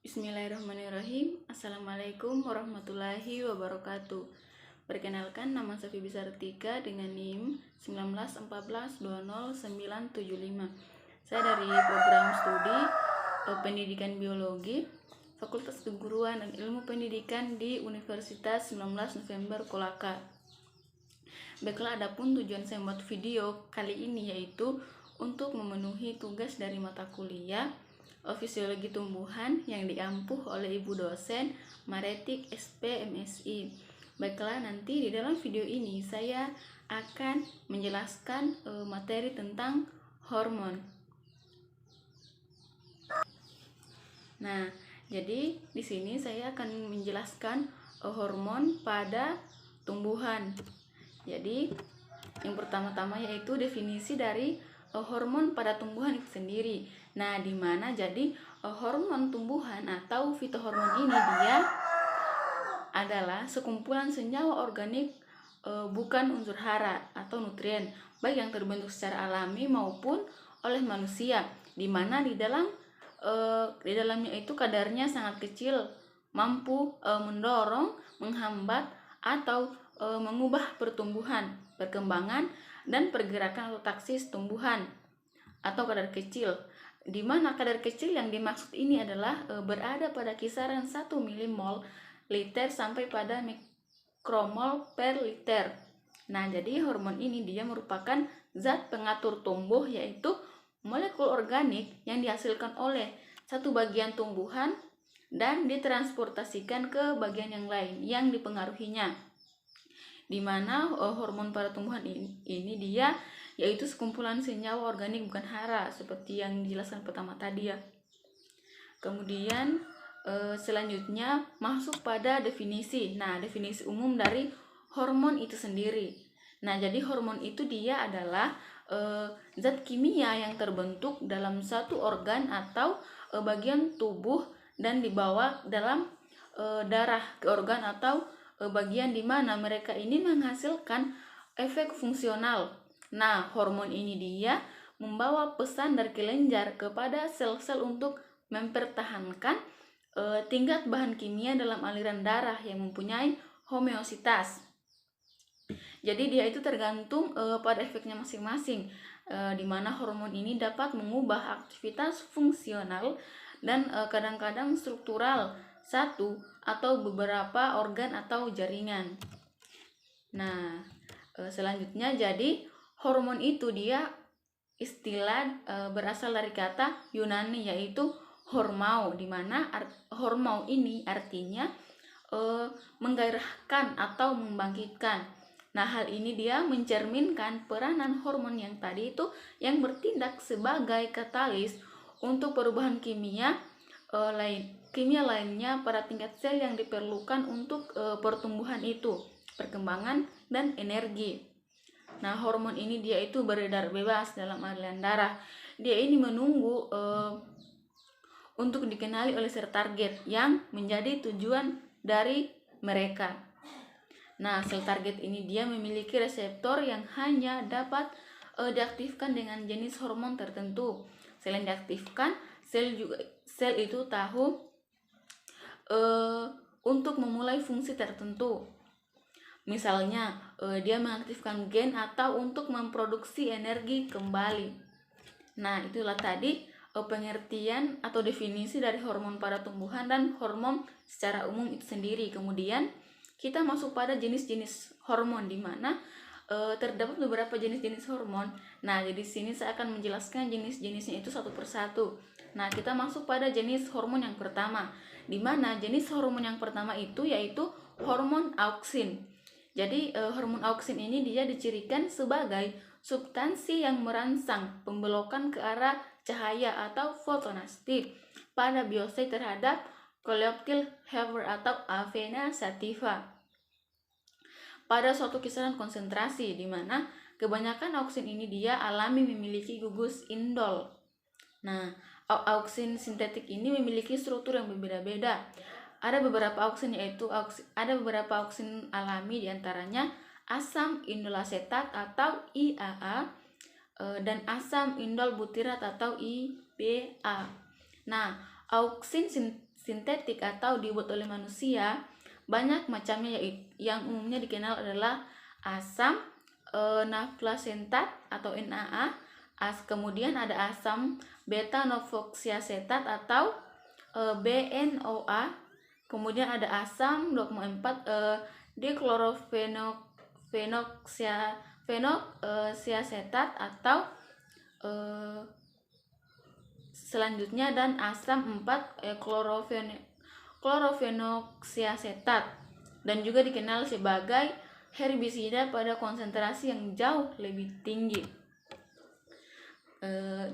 Bismillahirrahmanirrahim. Assalamualaikum warahmatullahi wabarakatuh. Perkenalkan, nama Safi Bisartika dengan NIM 191420975. Saya dari program studi Pendidikan Biologi Fakultas Keguruan dan Ilmu Pendidikan di Universitas 19 November Kolaka. Baiklah, adapun tujuan saya membuat video kali ini yaitu untuk memenuhi tugas dari mata kuliah Fisiologi Tumbuhan yang diampuh oleh Ibu dosen Maretik SP MSI. Baiklah, nanti di dalam video ini saya akan menjelaskan materi tentang hormon. Nah, jadi di sini saya akan menjelaskan hormon pada tumbuhan. Jadi, yang pertama-tama yaitu definisi dari hormon pada tumbuhan itu sendiri. Nah, di mana jadi hormon tumbuhan atau fitohormon ini dia adalah sekumpulan senyawa organik bukan unsur hara atau nutrien, baik yang terbentuk secara alami maupun oleh manusia, di mana di dalamnya itu kadarnya sangat kecil, mampu mendorong, menghambat atau mengubah pertumbuhan, perkembangan dan pergerakan atau taksis tumbuhan atau kadar kecil, di mana kadar kecil yang dimaksud ini adalah berada pada kisaran 1 milimol liter sampai pada mikromol per liter. Nah, jadi hormon ini dia merupakan zat pengatur tumbuh, yaitu molekul organik yang dihasilkan oleh satu bagian tumbuhan dan ditransportasikan ke bagian yang lain yang dipengaruhinya. Di mana hormon pada tumbuhan ini dia yaitu sekumpulan senyawa organik bukan hara seperti yang dijelaskan pertama tadi ya. Kemudian selanjutnya masuk pada definisi. Nah, definisi umum dari hormon itu sendiri. Nah, jadi hormon itu dia adalah zat kimia yang terbentuk dalam satu organ atau bagian tubuh dan dibawa dalam darah ke organ atau bagian di mana mereka ini menghasilkan efek fungsional. Nah, hormon ini dia membawa pesan dari kelenjar kepada sel-sel untuk mempertahankan tingkat bahan kimia dalam aliran darah yang mempunyai homeositas. Jadi dia itu tergantung pada efeknya masing-masing, di mana hormon ini dapat mengubah aktivitas fungsional dan kadang-kadang struktural satu atau beberapa organ atau jaringan. Nah, selanjutnya jadi hormon itu dia istilah berasal dari kata Yunani yaitu hormau, di mana hormau ini artinya menggairahkan atau membangkitkan. Nah, hal ini dia mencerminkan peranan hormon yang tadi itu yang bertindak sebagai katalis untuk perubahan kimia lainnya pada tingkat sel yang diperlukan untuk pertumbuhan itu, perkembangan dan energi. Nah, hormon ini dia itu beredar bebas dalam aliran darah. Dia ini menunggu untuk dikenali oleh sel target yang menjadi tujuan dari mereka. Nah, sel target ini dia memiliki reseptor yang hanya dapat diaktifkan dengan jenis hormon tertentu. Selain diaktifkan, sel itu tahu untuk memulai fungsi tertentu. Misalnya, dia mengaktifkan gen atau untuk memproduksi energi kembali. Nah, itulah tadi pengertian atau definisi dari hormon pada tumbuhan dan hormon secara umum itu sendiri. Kemudian kita masuk pada jenis-jenis hormon, di mana terdapat beberapa jenis-jenis hormon. Nah, jadi sini saya akan menjelaskan jenis-jenisnya itu satu persatu. Nah, kita masuk pada jenis hormon yang pertama, di mana jenis hormon yang pertama itu yaitu hormon auksin. Jadi hormon auksin ini dia dicirikan sebagai substansi yang merangsang pembelokan ke arah cahaya atau fotonastik pada biosit terhadap Coleoptile Heber atau Avena sativa pada suatu kisaran konsentrasi, di mana kebanyakan auksin ini dia alami memiliki gugus indol. Nah, auksin sintetik ini memiliki struktur yang berbeda-beda. Ada beberapa auksin alami, diantaranya asam indolasetat atau IAA dan asam indol butirat atau IBA. Nah, auksin sintetik atau dibuat oleh manusia banyak macamnya, yang umumnya dikenal adalah asam naflasentat atau NaA, kemudian ada asam beta novoxiasetat atau BNOA, kemudian ada asam 2,4 diklorofenoksiasetat atau selanjutnya, dan asam 4 klorofenoksiasetat, dan juga dikenal sebagai herbisida pada konsentrasi yang jauh lebih tinggi.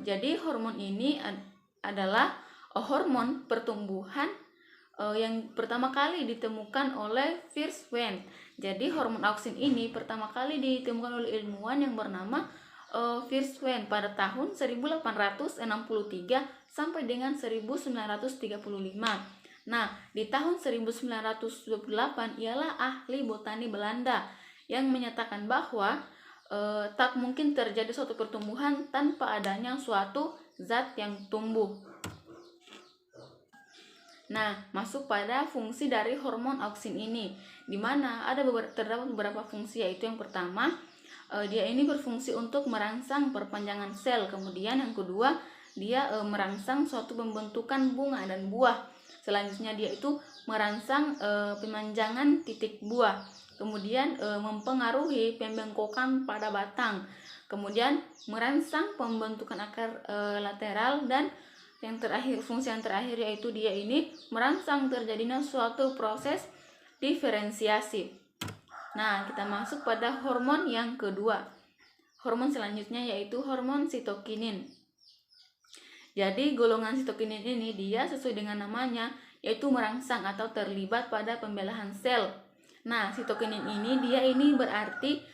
Jadi hormon ini adalah hormon pertumbuhan yang pertama kali ditemukan oleh Firstwen. Jadi hormon auksin ini pertama kali ditemukan oleh ilmuwan yang bernama Firstwen pada tahun 1863 sampai dengan 1935. Nah, di tahun 1928 ialah ahli botani Belanda yang menyatakan bahwa tak mungkin terjadi suatu pertumbuhan tanpa adanya suatu zat yang tumbuh. Nah, masuk pada fungsi dari hormon auksin ini, di mana terdapat beberapa fungsi, yaitu yang pertama, dia ini berfungsi untuk merangsang perpanjangan sel. Kemudian yang kedua, dia merangsang suatu pembentukan bunga dan buah. Selanjutnya dia itu merangsang pemanjangan titik buah. Kemudian mempengaruhi pembengkokan pada batang. Kemudian merangsang pembentukan akar lateral, dan yang terakhir, fungsi yang terakhir, yaitu dia ini merangsang terjadinya suatu proses diferensiasi. Nah, kita masuk pada hormon yang kedua. Hormon selanjutnya yaitu hormon sitokinin. Jadi golongan sitokinin ini dia sesuai dengan namanya, yaitu merangsang atau terlibat pada pembelahan sel. Nah, sitokinin ini dia ini berarti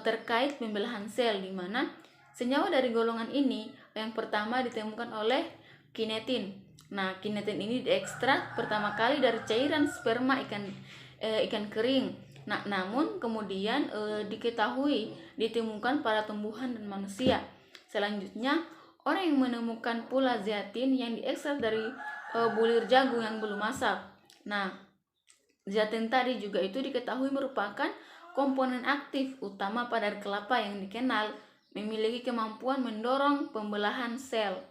terkait pembelahan sel, di mana senyawa dari golongan ini yang pertama ditemukan oleh kinetin. Nah, kinetin ini diekstrak pertama kali dari cairan sperma ikan kering. Nah, namun kemudian diketahui ditemukan pada tumbuhan dan manusia. Selanjutnya, orang yang menemukan pula zeatin yang diekstrak dari bulir jagung yang belum masak. Nah, zeatin tadi juga itu diketahui merupakan komponen aktif utama pada kelapa yang dikenal memiliki kemampuan mendorong pembelahan sel.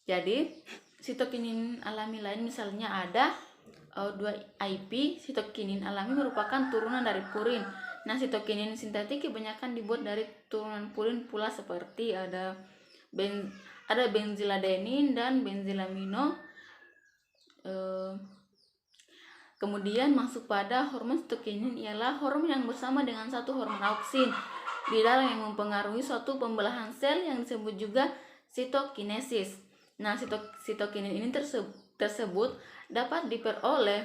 Jadi, sitokinin alami lain misalnya ada 2-IP. Sitokinin alami merupakan turunan dari purin. Nah, sitokinin sintetik kebanyakan dibuat dari turunan purin pula, seperti ada benziladenin dan benzilamino. Kemudian masuk pada hormon sitokinin ialah hormon yang bersama dengan satu hormon auksin di dalam yang mempengaruhi suatu pembelahan sel yang disebut juga sitokinesis. Nah, sitokinin ini tersebut dapat diperoleh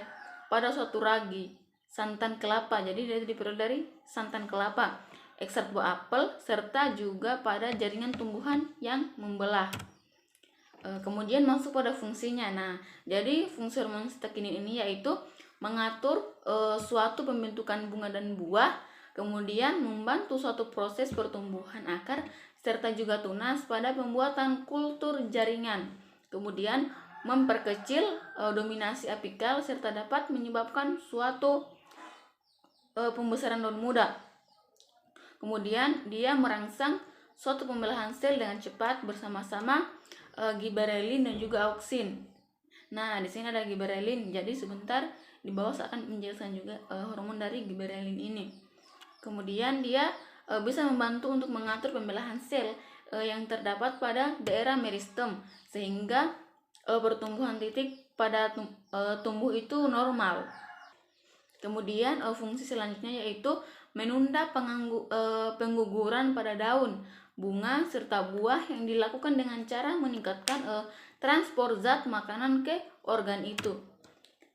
pada suatu ragi, santan kelapa. Jadi dia diperoleh dari santan kelapa, ekstrak buah apel, serta juga pada jaringan tumbuhan yang membelah. Kemudian masuk pada fungsinya. Nah, jadi fungsi hormon sitokinin ini yaitu mengatur suatu pembentukan bunga dan buah, kemudian membantu suatu proses pertumbuhan akar, serta juga tunas pada pembuatan kultur jaringan. Kemudian memperkecil dominasi apikal, serta dapat menyebabkan suatu pembesaran daun muda. Kemudian dia merangsang suatu pembelahan sel dengan cepat bersama-sama giberelin dan juga auksin. Nah, di sini ada giberelin. Jadi sebentar di bawah saya akan menjelaskan juga hormon dari giberelin ini. Kemudian dia bisa membantu untuk mengatur pembelahan sel yang terdapat pada daerah meristem, sehingga pertumbuhan titik pada tumbuh itu normal. Kemudian fungsi selanjutnya yaitu menunda pengguguran pada daun, bunga, serta buah yang dilakukan dengan cara meningkatkan transport zat makanan ke organ itu.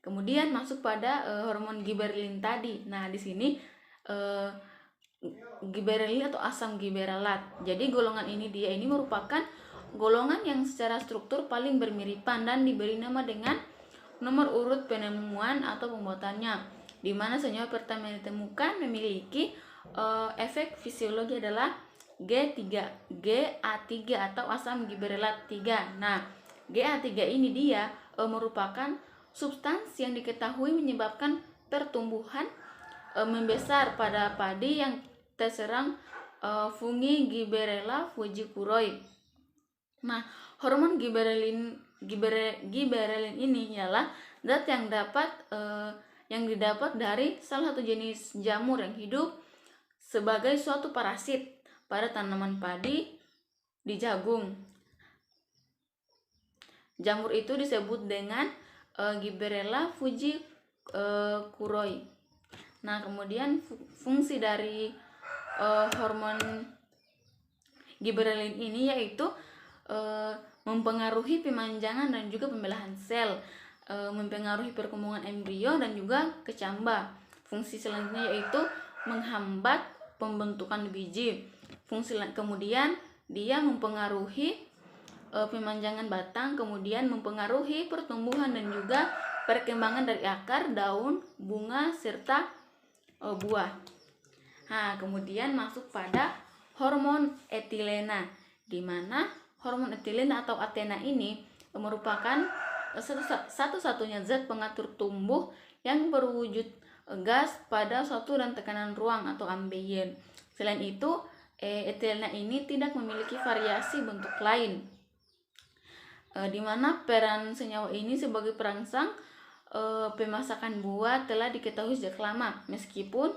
Kemudian masuk pada hormon giberelin tadi. Nah, di sini giberelin atau asam giberalat. Jadi golongan ini dia ini merupakan golongan yang secara struktur paling bermiripan dan diberi nama dengan nomor urut penemuan atau pembuatannya, di mana senyawa pertama yang ditemukan memiliki efek fisiologi adalah GA3 atau asam giberalat 3. Nah, GA3 ini dia merupakan substansi yang diketahui menyebabkan pertumbuhan membesar pada padi yang terserang fungi Gibberella fujikuroi. Nah, hormon gibberellin ini ialah zat yang didapat dari salah satu jenis jamur yang hidup sebagai suatu parasit pada tanaman padi di jagung. Jamur itu disebut dengan Gibberella fujikuroi. Nah, kemudian fungsi dari hormon gibberellin ini yaitu mempengaruhi pemanjangan dan juga pembelahan sel, mempengaruhi perkembangan embrio dan juga kecambah. Fungsi selanjutnya yaitu menghambat pembentukan biji. Kemudian dia mempengaruhi pemanjangan batang, kemudian mempengaruhi pertumbuhan dan juga perkembangan dari akar, daun, bunga, serta buah. Nah, kemudian masuk pada hormon etilena, di mana hormon etilena atau Athena ini merupakan satu-satunya zat pengatur tumbuh yang berwujud gas pada suatu dan tekanan ruang atau ambien. Selain itu, etilena ini tidak memiliki variasi bentuk lain, di mana peran senyawa ini sebagai perangsang pemasakan buah telah diketahui sejak lama, meskipun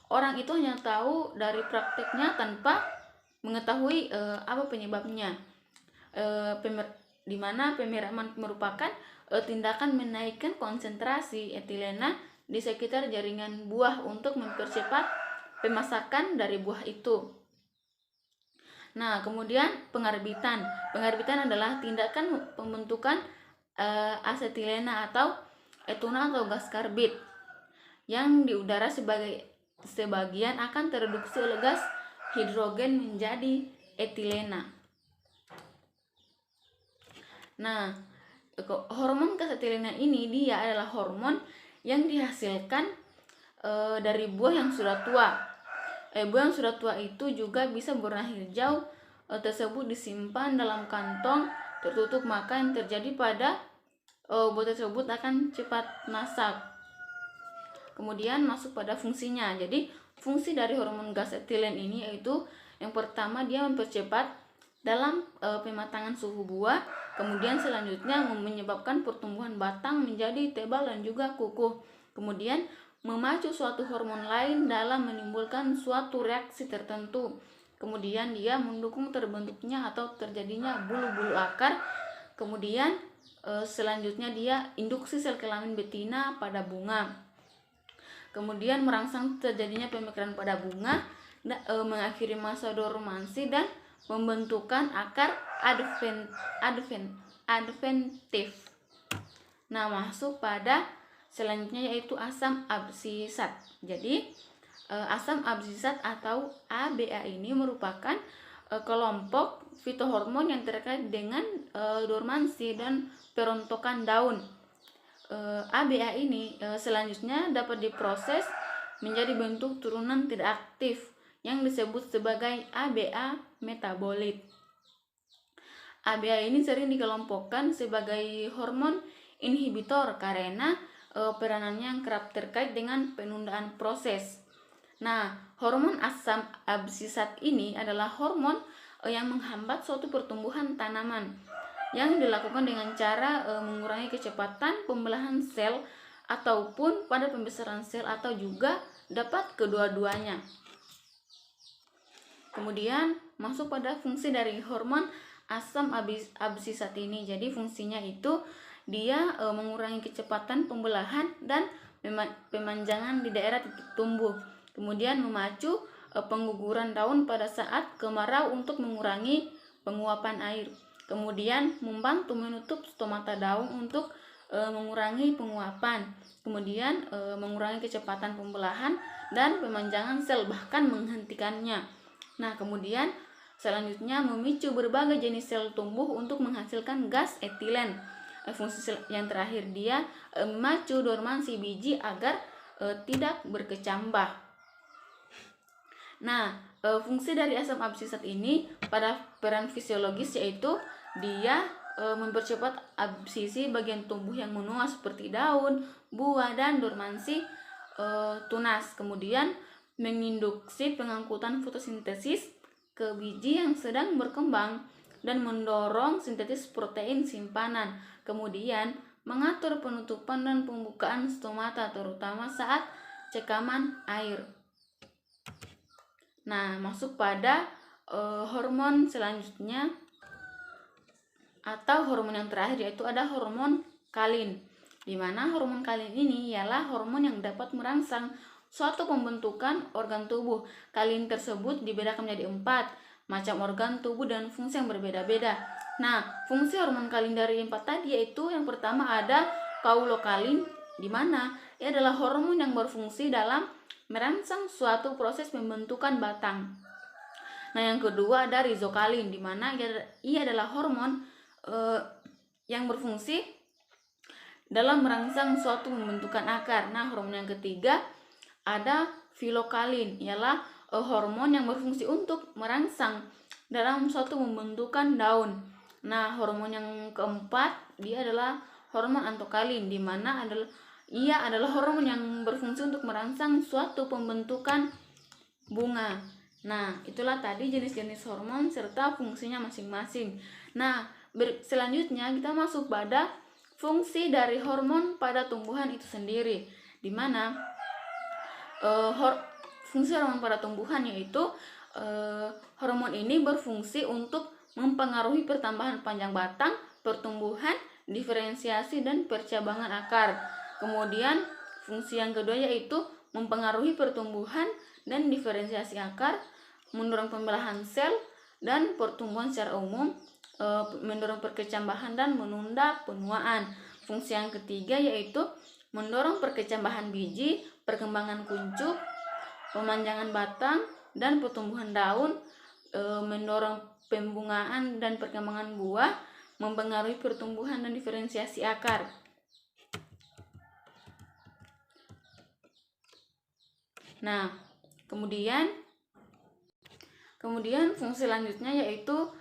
orang itu hanya tahu dari prakteknya tanpa mengetahui apa penyebabnya. Di mana pemeraman merupakan tindakan menaikkan konsentrasi etilena di sekitar jaringan buah untuk mempercepat pemasakan dari buah itu. Nah, kemudian pengarbitan. Pengarbitan adalah tindakan pembentukan asetilena atau etuna atau gas karbit yang di udara sebagian akan tereduksi oleh gas hidrogen menjadi etilena. Nah, hormon gas etilena ini dia adalah hormon yang dihasilkan dari buah yang sudah tua. Buah yang sudah tua itu juga bisa berwarna hijau tersebut disimpan dalam kantong tertutup, maka yang terjadi pada buah tersebut akan cepat masak. Kemudian masuk pada fungsinya. Jadi fungsi dari hormon gas etilen ini yaitu yang pertama dia mempercepat dalam pematangan suhu buah, kemudian selanjutnya menyebabkan pertumbuhan batang menjadi tebal dan juga kukuh, kemudian memacu suatu hormon lain dalam menimbulkan suatu reaksi tertentu, kemudian dia mendukung terbentuknya atau terjadinya bulu-bulu akar, kemudian selanjutnya dia induksi sel kelamin betina pada bunga, kemudian merangsang terjadinya pemekaran pada bunga, mengakhiri masa dormansi dan pembentukan akar adventif. Nah, masuk pada selanjutnya yaitu asam absisat. Jadi asam absisat atau ABA ini merupakan kelompok fitohormon yang terkait dengan dormansi dan perontokan daun. ABA ini selanjutnya dapat diproses menjadi bentuk turunan tidak aktif yang disebut sebagai ABA metabolit. ABA ini sering dikelompokkan sebagai hormon inhibitor karena peranannya yang kerap terkait dengan penundaan proses. Nah, hormon asam absisat ini adalah hormon yang menghambat suatu pertumbuhan tanaman yang dilakukan dengan cara mengurangi kecepatan pembelahan sel ataupun pada pembesaran sel atau juga dapat kedua-duanya. Kemudian masuk pada fungsi dari hormon asam absisat ini. Jadi fungsinya itu dia mengurangi kecepatan pembelahan dan pemanjangan di daerah titik tumbuh. Kemudian memacu pengguguran daun pada saat kemarau untuk mengurangi penguapan air. Kemudian membantu menutup stomata daun untuk mengurangi penguapan. Kemudian mengurangi kecepatan pembelahan dan pemanjangan sel, bahkan menghentikannya. Nah, kemudian selanjutnya memicu berbagai jenis sel tumbuh untuk menghasilkan gas etilen. Fungsi yang terakhir dia memacu dormansi biji agar tidak berkecambah. Nah, fungsi dari asam absisat ini pada peran fisiologis yaitu dia mempercepat absisi bagian tubuh yang menua seperti daun, buah, dan dormansi tunas. Kemudian menginduksi pengangkutan fotosintesis ke biji yang sedang berkembang dan mendorong sintesis protein simpanan. Kemudian mengatur penutupan dan pembukaan stomata terutama saat cekaman air. Nah, masuk pada hormon selanjutnya atau hormon yang terakhir, yaitu ada hormon kalin. Di mana hormon kalin ini ialah hormon yang dapat merangsang suatu pembentukan organ tubuh. Kalin tersebut dibedakan menjadi 4 macam organ tubuh dan fungsi yang berbeda-beda. Nah, fungsi hormon kalin dari 4 tadi yaitu yang pertama ada kaulokalin, di mana ia adalah hormon yang berfungsi dalam merangsang suatu proses pembentukan batang. Nah, yang kedua ada rizokalin, di mana ia adalah hormon yang berfungsi dalam merangsang suatu pembentukan akar. Nah, hormon yang ketiga ada filokalin, ialah hormon yang berfungsi untuk merangsang dalam suatu pembentukan daun. Nah, hormon yang keempat dia adalah hormon antokalin, di mana ia adalah hormon yang berfungsi untuk merangsang suatu pembentukan bunga. Nah, itulah tadi jenis-jenis hormon serta fungsinya masing-masing. Nah, selanjutnya kita masuk pada fungsi dari hormon pada tumbuhan itu sendiri, di mana fungsi hormon pada tumbuhan yaitu hormon ini berfungsi untuk mempengaruhi pertambahan panjang batang, pertumbuhan, diferensiasi, dan percabangan akar. Kemudian fungsi yang kedua yaitu mempengaruhi pertumbuhan dan diferensiasi akar, mendorong pembelahan sel dan pertumbuhan secara umum, mendorong perkecambahan dan menunda penuaan. Fungsi yang ketiga yaitu mendorong perkecambahan biji, perkembangan kuncup, pemanjangan batang dan pertumbuhan daun, mendorong pembungaan dan perkembangan buah, mempengaruhi pertumbuhan dan diferensiasi akar. Nah, kemudian fungsi selanjutnya yaitu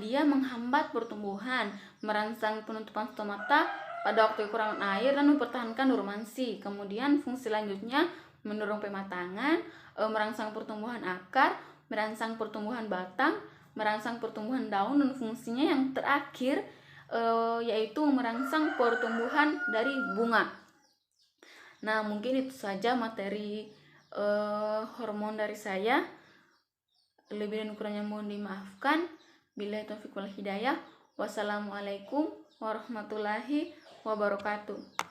dia menghambat pertumbuhan, merangsang penutupan stomata pada waktu kekurangan air dan mempertahankan dormansi. Kemudian fungsi selanjutnya mendorong pematangan, merangsang pertumbuhan akar, merangsang pertumbuhan batang, merangsang pertumbuhan daun, dan fungsinya yang terakhir yaitu merangsang pertumbuhan dari bunga. Nah, mungkin itu saja materi hormon dari saya. Lebih dan kurangnya mohon dimaafkan. Billahi taufiq wal hidayah. Wassalamualaikum warahmatullahi wabarakatuh.